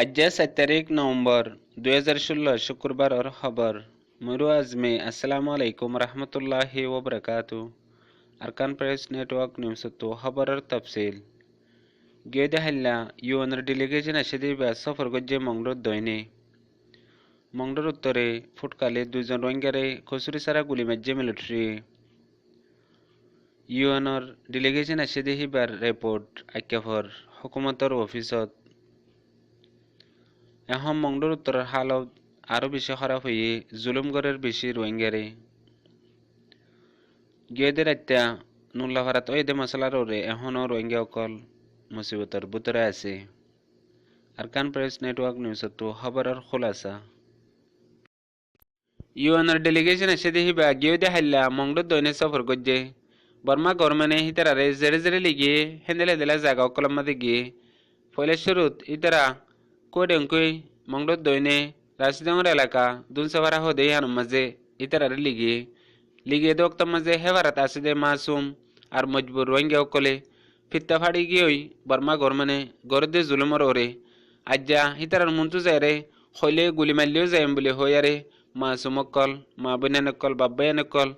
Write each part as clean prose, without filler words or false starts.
आज 7 तारीख नवंबर 2016 शुक्रवार और खबर मुरु आजमी अस्सलामु अलैकुम रहमतुल्लाहि व बरकातु अरकान प्रेस नेटवर्क न्यूज़ तो खबर और तफसील गेदे हल्ला यूएन डेलीगेशन ashadiba सफर गज्जे मंगडोर उत्तरे फुटकाले दुजन रोहिंग्यारे खसुरी सारा गुली मज्जे मिलिट्री यूएनर डेलीगेशन ashadibar रिपोर्ट आक्याफर हुकुमतर অফিসত এখন মংডোর উত্তরের হালত আরো বেশি খারাপ হয়ে জুলুম গড়ের বেশি রোহিঙ্গারে গিয়েদের আত্মা নুল্লা ভারত ওয়েদে মশলার ওরে এখনও রোহিঙ্গা অকল মুসিবতর বুতরে আছে আরকান প্রেস নেটওয়ার্ক নিউজ তো খবরের খোলাসা ইউএনর ডেলিগেশন এসে দেখিবা গিয়েদে হাইলা মংডোর দৈনে সফর গজ্জে বর্মা গরমানে হিতারারে জেরে জেরে লিগিয়ে হেন্দেলে দেলা জায়গা অকলম মাদে গিয়ে ফলে শুরুত ইতারা কোডেঙ্কুই মংডোর দৈনে রাশিদঙ্গর এলাকা দুনসাভারা হদে হানুম মাঝে ইতারারে লিগিয়ে দোক্তম মাঝে হেভারাত আসিদে মাসুম আর মজবুর রোহিঙ্গা অকলে ফিত্তা ফাড়ি গিয়েই বর্মা গরমানে গরদে জুলুমর ওরে আজ্জা ইতারার মন্তু যায়রে হইলে গুলি মারলেও যাইম বলে হইয়ারে মাসুম অকল মা বইনান অকল বাব্বায়ান অকল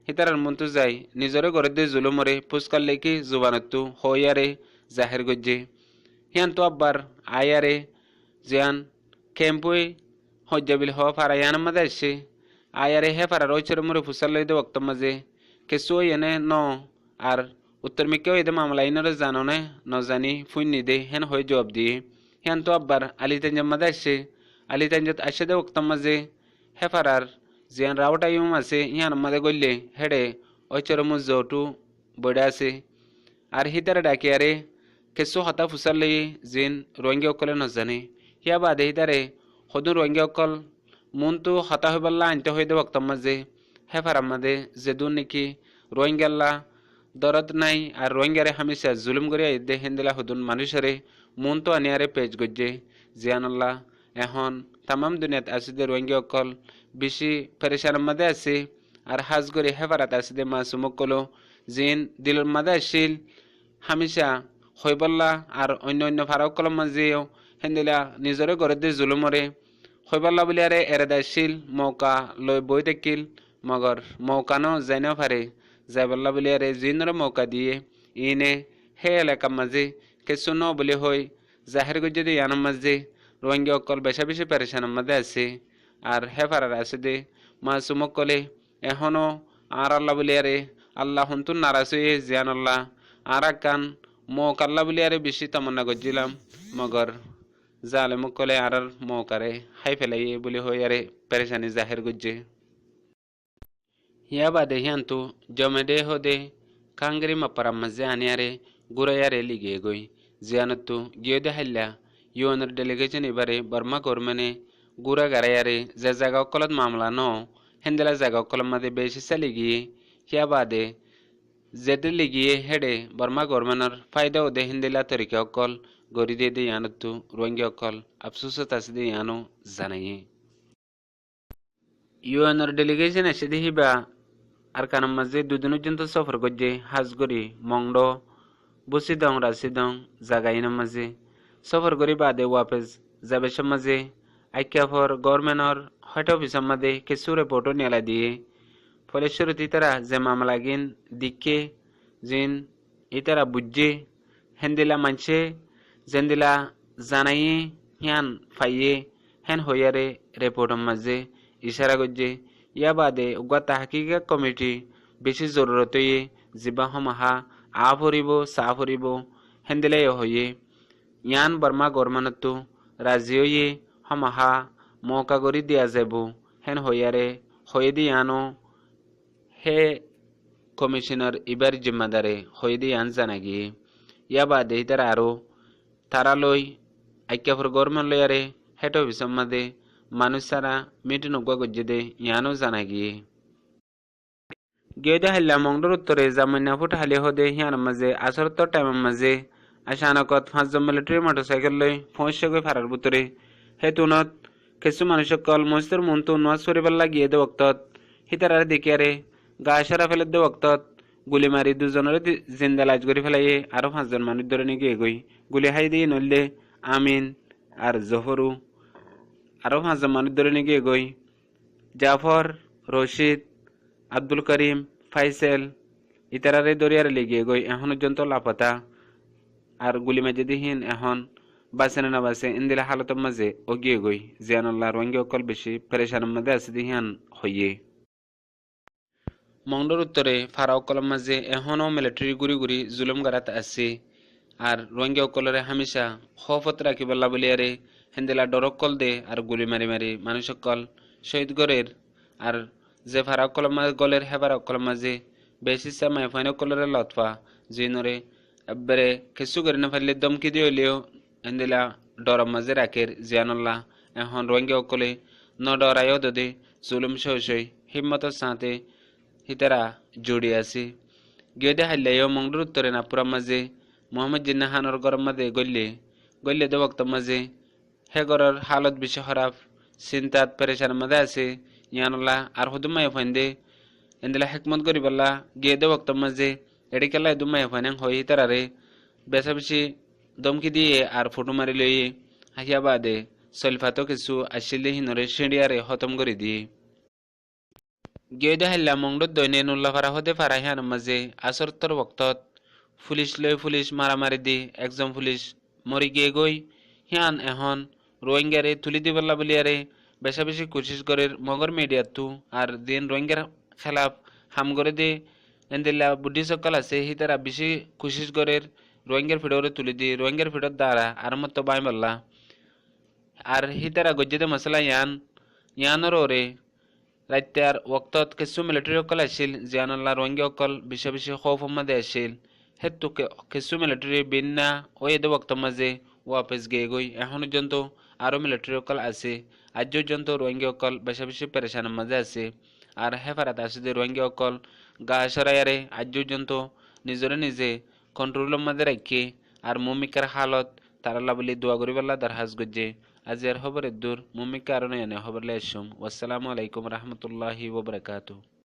ইতারার মন্তু যাই নিজরে গরদে জুলুমরে ফুসকাল লেকি জুবানতু হইয়ারে জাহের গজ্জে হিয়ান তো আব্বার আয়ারে জিয়ান কেম্পুই হজ্জাবিল হওয়া ফারা ইয়ান মাঝে আসছে আয়ারে হে ফারা রয়েছে মুরে ফুসাল লইতে বক্ত মাঝে কেসু এনে ন আর উত্তর মিকেও এদে মামলা ইনারে জানো না ন জানি ফুইন নিদে হেন হয়ে জবাব দিয়ে হেন তো আব্বার আলি তাঞ্জাম মাঝে আসছে আলি তাঞ্জাত আসে দে বক্ত মাঝে হে ফারার জিয়ান রাওটা ইউম আছে ইয়ান মাঝে গল্লে হেডে ওইচর মুজ জটু বড়ে আছে আর হিতারে ডাকি আরে কেসু হতা ফুসাল লই জিন রোহিঙ্গা অকলে ন জানে হিয়া বাদে হিতারে সদু রোহিঙ্গা অকল মনটো হতা হইবাল্লা আনতে হইতে বক্তম মাঝে হে ফারাম মাঝে যেদু নাকি রোহিঙ্গাল্লা দরদ নাই আর রোহিঙ্গারে হামেশা জুলুম করে আইদে হেন্দিলা সদুন মানুষরে মনটো আনিয়ারে পেজ গজ্জে জিয়ানাল্লাহ এখন তামাম দুনিয়াত আসিদে রোহিঙ্গা অকল বেশি পেরেশান মাঝে আছে আর হাজ করে হে ফারাত আসিদে মাসুম অকলো জিন দিলর মাঝে আসিল হামেশা হইবাল্লা আর অন্য অন্য ফারা অকলম মাঝেও হেন্দিলা নিজরে গরদে জুলুমরে হইবাল্লা বলিয়ারে এরেদাইছিল মৌকা লই বই থাকিল মগর মৌকানো যাইনাও পারে যাইবাল্লা বলিয়ারে জিনরে মৌকা দিয়ে ইনে হে এলাকা মাঝে কেসু ন বলি হই জাহের গজ্জে দিয়ে ইয়ানোর মাঝে রোহিঙ্গা অকল বেশা বেশি পেরেশানোর মাঝে আছে আর হে ফারার আছে দে মাসুম অকলে এখনো আর আল্লাহ বলিয়ারে আল্লাহ হন্তুন নারাজ হয়ে জিয়ানাল্লাহ আর কান মৌকাল্লা বলিয়ারে বেশি তামন্না গজ্জিলাম মগর জালেম কলে আর মৌকারে হাই ফেলাইয়ে বলে হইয়ারে পেরেশানি জাহের গজ্জে হিয়া বাদে হিয়ান্তু জমেদে হদে কাঙ্গরি মাপারাম মাঝে আনিয়ারে গুড়াইয়ারে লিগিয়ে গই জিয়ানতু গিয়েদে হাইলা ইউএনের ডেলিগেশন এবারে বর্মা গরমেনে গুড়া গারাইয়ারে যে জায়গা অকলত মামলা ন হেন্দেলা জায়গা অকলম মাঝে বেশি চালি গিয়ে হিয়া বাদে যেতে লিগিয়ে হেডে বর্মা গরমেনের ফায়দা ওদে হেন্দেলা তরিকা অকল গড়ি দিয়ে দিয়ে ইয়ানতু রোহিঙ্গা অকল আফসোসত আছে দিয়ে ইয়ানো জানাইয়ে ইউএনর ডেলিগেশন এসে দেখিবা আর কানাম মাঝে দুদিন পর্যন্ত সফর করছে হাজগড়ি মংড বসিদং রাশিদং জাগাইনার মাঝে সফর করি বাদে ওয়াপেস যাবেসের মাঝে আইক্যাফর গভর্নমেন্টর হেড অফিসের মাঝে কিছু রিপোর্টও নেলা দিয়ে ফলে শুরুতে তারা যে মামলা গিন দিকে জিন ইতারা বুঝছে হেন্দিলা মানছে জেন্দিলা জানাইয়ে হিয়ান ফাইয়ে হেন হইয়ারে রিপোর্টের মাঝে ইশারা করছে ইয়া বাদে উগা তাহকিকা কমিটি বেশি জরুরত হয়ে জিবা হমাহা আ ফুরিব চা ফুরিব হেন্দিলাই হইয়ে ইয়ান বর্মা গরমানতো রাজি হইয়ে হমাহা মৌকা গড়ি দিয়া যাব হেন হইয়ারে হয়ে দি ইয়ানো হে কমিশনার ইবার জিম্মাদারে হয়ে দি ইয়ান জানা গিয়ে ইয়া বাদে তারা আরো তারা লই আইক্যাফর গভর্নমেন্ট লয়ারে হেড অফিসের মাঝে মানুষ সারা মিটিং উগা গজ্জে দে ইয়ানো জানা গিয়ে গিয়ে হাইলা মংডোর উত্তরে জামান্না ফুট হালি হদে হিয়ান মাঝে আসরতর টাইমের মাঝে আশানকত 5জন মিলিটারি মোটরসাইকেল লই পৌঁছে গই ফারার ভিতরে হেতুনত কিছু মানুষ সকল মসজিদের মন্তু নওয়াজ পরিবার লাগিয়ে দে বক্তত হিতারারে দেখিয়ারে গা সারা ফেলে দে বক্তত গুলি মারি দুজনের জিন্দা লাজ করে ফেলাইয়ে আরো 5জন মানুষ ধরে নিয়ে গিয়ে গই গুলি হাই দিয়ে নইলে আমিন আর জহরু আরও 5জন মানুষ ধরে নিয়ে গিয়ে গই জাফর রশিদ আব্দুল করিম ফাইসেল ইতারারে দরিয়ার লেগে গই এখন পর্যন্ত লাপতা আর গুলি মাঝে দিহীন এখন বাসে না বাসে ইন্দিলা হালতের মাঝে অগিয়ে গই জিয়ানুল্লাহ রোহিঙ্গা অকল বেশি পেরেশানের মধ্যে আছে দিহিয়ান হইয়ে মংডর উত্তরে ফারা অকলের মাঝে এখনও মিলিটারি গুড়ি গুড়ি জুলুম গারাত আছে আর রোহিঙ্গা অকলরে হামেশা খফত রাখিবল্লা বলিয়ারে হেন্দিলা ডরকল দে আর গুলি মারি মারি মানুষ অকল শহীদ গড়ের আর যে ফারা অকলের মাঝে গলের হেবার অকলের মাঝে বেশি সামাই ফাইন অকলরে লতফা জিনরে একবারে কিছু করে না ফেললে দমকি দিয়ে হইলেও হেন্দিলা ডরম মাঝে রাখের জিয়ানুল্লাহ এখন রোহিঙ্গা অকলে ন ডরাইও দে জুলুম সই হিম্মতের সাথে হিতারা জড়িয়ে আছে গিয়ে হাইলাইও মংডুর উত্তরে নাপুরা মাঝে মোহাম্মদ জিন্না হানোর গরম মাঝে গল্লে দে বক্ত মাঝে হে গরর হালত বেশি খারাপ চিন্তাত পেরেশান মাঝে আছে ইয়ানুল্লাহ আর হুদুমাই ফাইন্দে এন্দিলা হেকমত করি বললা গিয়ে দে বক্ত মাঝে এডি কেলা দুমাই ফাইনাং হই হিতারারে বেশা বেশি দমকি দিয়ে আর ফটো মারি লইয়ে হাসিয়া বাদে সলফাতো কিছু আসিলে হিনরে সিঁড়িয়ারে খতম করে দিয়ে গিয়ে দেখাইলা মংডত দৈনে নুল্লা ফারা হতে ফারাহিয়ান মাঝে আসরতর বক্তত পুলিশ মারামারি দি একজন পুলিশ মরি গিয়ে গই হিয়ান এখন রোহিঙ্গারে তুলি দিবল্লা বলিয়ারে বেশা বেশি কোশিশ করে মগর মিডিয়াতু আর দিন রোহিঙ্গার খেলাফ হাম করে দে এন্দিল্লা বুদ্ধি সকল আছে হি তারা বেশি কোশিশ করে রোহিঙ্গার ফিডরে তুলি দি রোহিঙ্গার ফিডর দ্বারা আর মতো বাই বললা আর হি তারা গজ্জিতে মশলা ইয়ানোর ওরে রাইতার ওক্তত কিছু মিলিটারি অকল আছিল জিয়ানুল্লাহ রোহিঙ্গা অকল বেশি খৌফ মাঝে আছিল হেতু কিছু মিলিটারি বিন্না ওই এদে ওক্ত মাঝে ওয়াপেস গিয়ে গই এখন পর্যন্ত আরও মিলিটারি অকল আছে আজ পর্যন্ত রোহিঙ্গা অকল বেশি পেরেশানের মাঝে আছে আর হেফারাত আছে যে রোহিঙ্গা অকল গা সরাইয়ারে আজ পর্যন্ত নিজে কন্ট্রোলের মাঝে রাখি আর মুমিকার হালত তারাল্লা বলি দোয়া করি বল্লা দরহাজ গজ্জে আজ এর খবরের দূর মুমিকা আর নয় খবর লাই আসুম। ওয়াসসালামু আলাইকুম রহমতুল্লাহি ওবরাকাতুহু।